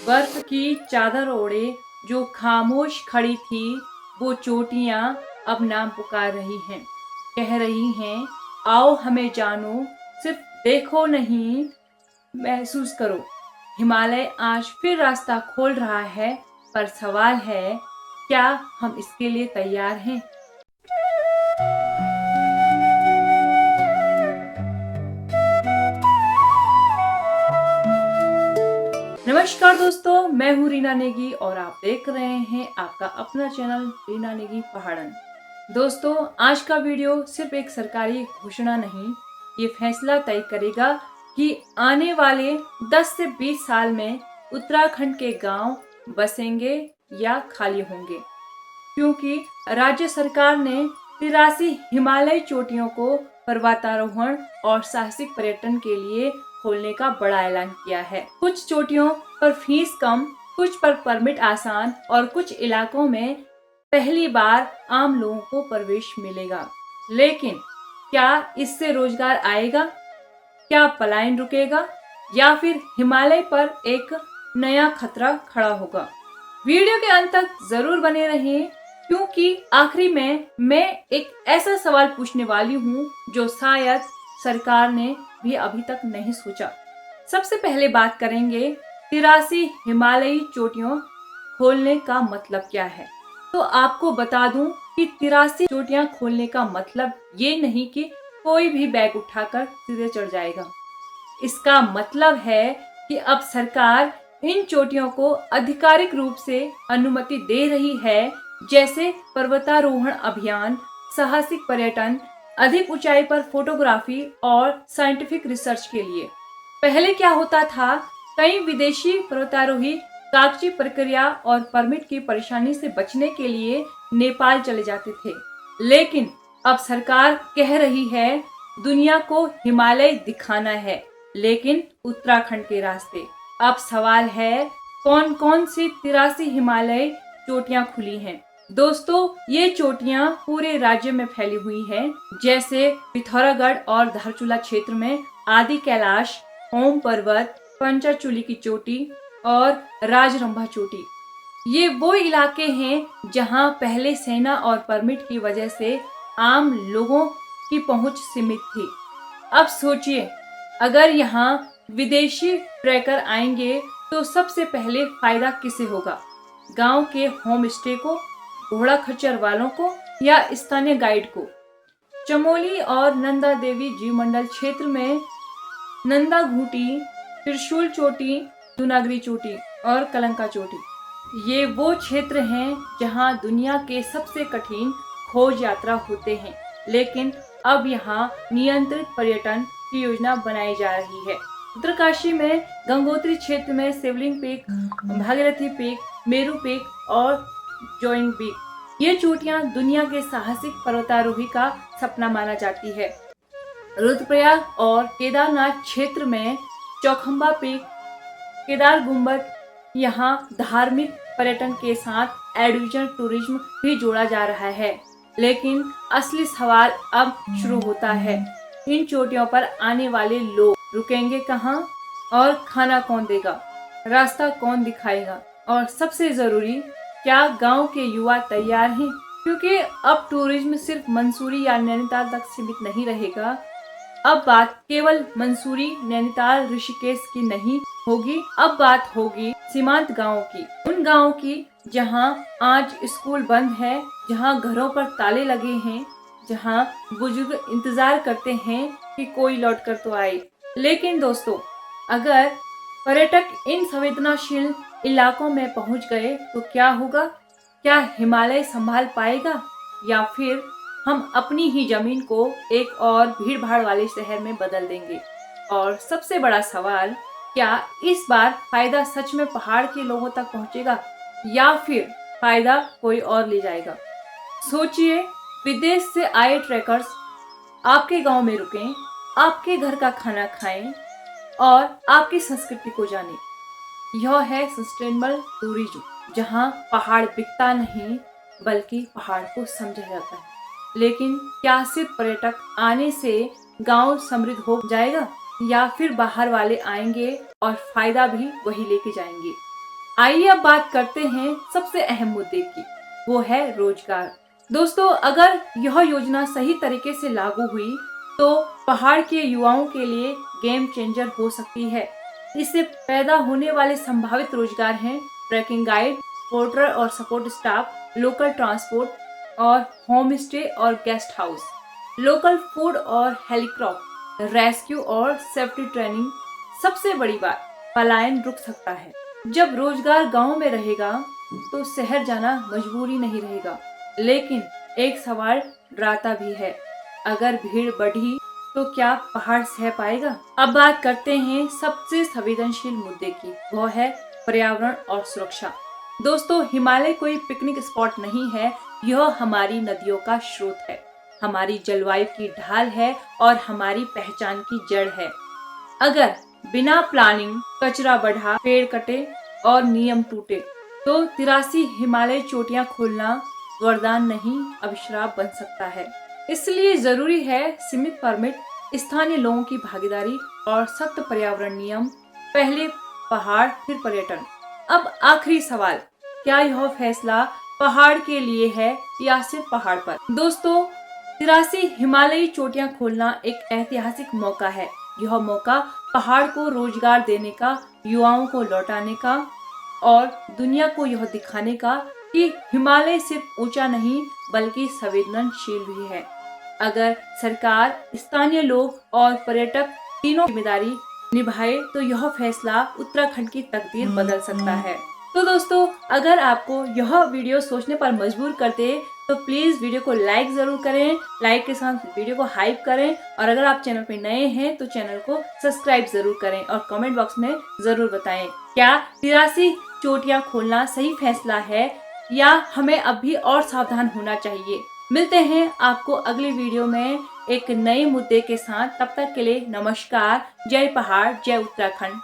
बर्फ की चादर ओढ़े जो खामोश खड़ी थी, वो चोटियां अब नाम पुकार रही हैं, कह रही हैं, आओ हमें जानो, सिर्फ देखो नहीं, महसूस करो। हिमालय आज फिर रास्ता खोल रहा है, पर सवाल है, क्या हम इसके लिए तैयार हैं? नमस्कार दोस्तों, मैं हूँ रीना नेगी और आप देख रहे हैं आपका अपना चैनल रीना नेगी पहाड़न। दोस्तों, आज का वीडियो सिर्फ एक सरकारी घोषणा नहीं, ये फैसला तय करेगा कि आने वाले 10 से 20 साल में उत्तराखंड के गांव बसेंगे या खाली होंगे, क्योंकि राज्य सरकार ने 83 हिमालय चोटियों को पर्वतारोहण और साहसिक पर्यटन के लिए खोलने का बड़ा ऐलान किया है। कुछ चोटियों पर फीस कम, कुछ पर परमिट आसान और कुछ इलाकों में पहली बार आम लोगों को प्रवेश मिलेगा। लेकिन क्या इससे रोजगार आएगा? क्या पलायन रुकेगा या फिर हिमालय पर एक नया खतरा खड़ा होगा? वीडियो के अंत तक जरूर बने रहें, क्योंकि आखिरी में मैं एक ऐसा सवाल पूछने वाली हूँ जो शायद सरकार ने भी अभी तक नहीं सोचा। सबसे पहले बात करेंगे 83 हिमालयी चोटियों खोलने का मतलब क्या है। तो आपको बता दूं कि 83 चोटियां खोलने का मतलब ये नहीं कि कोई भी बैग उठाकर सीधे चढ़ जाएगा। इसका मतलब है कि अब सरकार इन चोटियों को आधिकारिक रूप से अनुमति दे रही है, जैसे पर्वतारोहण अभियान, साहसिक पर्यटन, अधिक ऊंचाई पर फोटोग्राफी और साइंटिफिक रिसर्च के लिए। पहले क्या होता था, कई विदेशी पर्वतारोही कागजी प्रक्रिया और परमिट की परेशानी से बचने के लिए नेपाल चले जाते थे। लेकिन अब सरकार कह रही है, दुनिया को हिमालय दिखाना है, लेकिन उत्तराखंड के रास्ते। अब सवाल है, कौन कौन सी 83 हिमालय चोटियां खुली हैं? दोस्तों, ये चोटियां पूरे राज्य में फैली हुई हैं, जैसे पिथौरागढ़ और धारचूला क्षेत्र में आदि कैलाश, ओम पर्वत, पंचाचूली की चोटी और राजरंभा चोटी। ये वो इलाके हैं जहां पहले सेना और परमिट की वजह से आम लोगों की पहुंच सीमित थी। अब सोचिए, अगर यहाँ विदेशी ट्रैकर आएंगे तो सबसे पहले फायदा किसे होगा? गांव के होम स्टे को, घोड़ा खच्चर वालों को या स्थानीय गाइड को? चमोली और नंदा देवी जीवमंडल क्षेत्र में नंदा घूटी, त्रिशूल चोटी, दुनागरी चोटी और कलंका चोटी, ये वो क्षेत्र हैं जहां दुनिया के सबसे कठिन खोज यात्रा होते हैं। लेकिन अब यहाँ नियंत्रित पर्यटन की योजना बनाई जा रही है। उत्तरकाशी में गंगोत्री क्षेत्र में शिवलिंग peak, Bhagirathi peak, Meru peak और जोइंग पीक, ये चोटियां दुनिया के साहसिक पर्वतारोही का सपना माना जाती है। रुद्रप्रयाग और केदारनाथ क्षेत्र में चौखंबा पीक, केदार गुम्बद, यहाँ धार्मिक पर्यटन के साथ एडवेंचर टूरिज्म भी जोड़ा जा रहा है। लेकिन असली सवाल अब शुरू होता है, इन चोटियों पर आने वाले लोग रुकेंगे कहाँ और खाना कौन देगा, रास्ता कौन दिखाएगा, और सबसे जरूरी, क्या गांव के युवा तैयार हैं? क्योंकि अब टूरिज्म सिर्फ मंसूरी या नैनीताल तक सीमित नहीं रहेगा। अब बात केवल मंसूरी, नैनीताल, ऋषिकेश की नहीं होगी, अब बात होगी सीमांत गांवों की, उन गांवों की जहां आज स्कूल बंद है, जहां घरों पर ताले लगे हैं, जहां बुजुर्ग इंतजार करते हैं कि कोई लौट कर तो आए। लेकिन दोस्तों, अगर पर्यटक इन संवेदनशील इलाकों में पहुंच गए तो क्या होगा? क्या हिमालय संभाल पाएगा या फिर हम अपनी ही जमीन को एक और भीड़-भाड़ वाले शहर में बदल देंगे? और सबसे बड़ा सवाल, क्या इस बार फायदा सच में पहाड़ के लोगों तक पहुंचेगा या फिर फायदा कोई और ले जाएगा? सोचिए, विदेश से आए ट्रैकर्स आपके गांव में रुकें, आपके घर का खाना खाएं और आपकी संस्कृति को जानें। यह है सस्टेनेबल टूरिज्म, जहां पहाड़ बिकता नहीं बल्कि पहाड़ को समझा जाता है। लेकिन क्या सिर्फ पर्यटक आने से गांव समृद्ध हो जाएगा या फिर बाहर वाले आएंगे और फायदा भी वही लेके जाएंगे? आइए अब बात करते हैं सबसे अहम मुद्दे की, वो है रोजगार। दोस्तों, अगर यह योजना सही तरीके से लागू हुई तो पहाड़ के युवाओं के लिए गेम चेंजर हो सकती है। इससे पैदा होने वाले संभावित रोजगार हैं ट्रैकिंग गाइड, पोर्टर और सपोर्ट स्टाफ, लोकल ट्रांसपोर्ट और होम स्टे और गेस्ट हाउस, लोकल फूड और हेलीकॉप्टर, रेस्क्यू और सेफ्टी ट्रेनिंग। सबसे बड़ी बात, पलायन रुक सकता है। जब रोजगार गांव में रहेगा तो शहर जाना मजबूरी नहीं रहेगा। लेकिन एक सवाल डराता भी है, अगर भीड़ बढ़ी तो क्या पहाड़ सह पाएगा? अब बात करते हैं सबसे संवेदनशील मुद्दे की, वो है पर्यावरण और सुरक्षा। दोस्तों, हिमालय कोई पिकनिक स्पॉट नहीं है, यह हमारी नदियों का स्रोत है, हमारी जलवायु की ढाल है और हमारी पहचान की जड़ है। अगर बिना प्लानिंग कचरा बढ़ा, पेड़ कटे और नियम टूटे तो 83 हिमालय चोटियां खोलना वरदान नहीं, अभिशाप बन सकता है। इसलिए जरूरी है सीमित परमिट, स्थानीय लोगों की भागीदारी और सख्त पर्यावरण नियम। पहले पहाड़ फिर पर्यटन। अब आखिरी सवाल, क्या यह फैसला पहाड़ के लिए है या सिर्फ पहाड़ पर? दोस्तों, 83 हिमालयी चोटियां खोलना एक ऐतिहासिक मौका है। यह मौका पहाड़ को रोजगार देने का, युवाओं को लौटाने का और दुनिया को यह दिखाने का कि हिमालय सिर्फ ऊंचा नहीं बल्कि संवेदनशील भी है। अगर सरकार, स्थानीय लोग और पर्यटक तीनों जिम्मेदारी निभाए तो यह फैसला उत्तराखंड की तकदीर बदल सकता है। तो दोस्तों, अगर आपको यह वीडियो सोचने पर मजबूर कर दे तो प्लीज वीडियो को लाइक जरूर करें, लाइक के साथ वीडियो को हाइप करें और अगर आप चैनल पे नए हैं तो चैनल को सब्सक्राइब जरूर करें और कमेंट बॉक्स में जरूर बताएं, क्या 83 चोटियां खोलना सही फैसला है या हमें अब भी और सावधान होना चाहिए। मिलते हैं आपको अगली वीडियो में एक नए मुद्दे के साथ। तब तक के लिए नमस्कार। जय पहाड़, जय उत्तराखंड।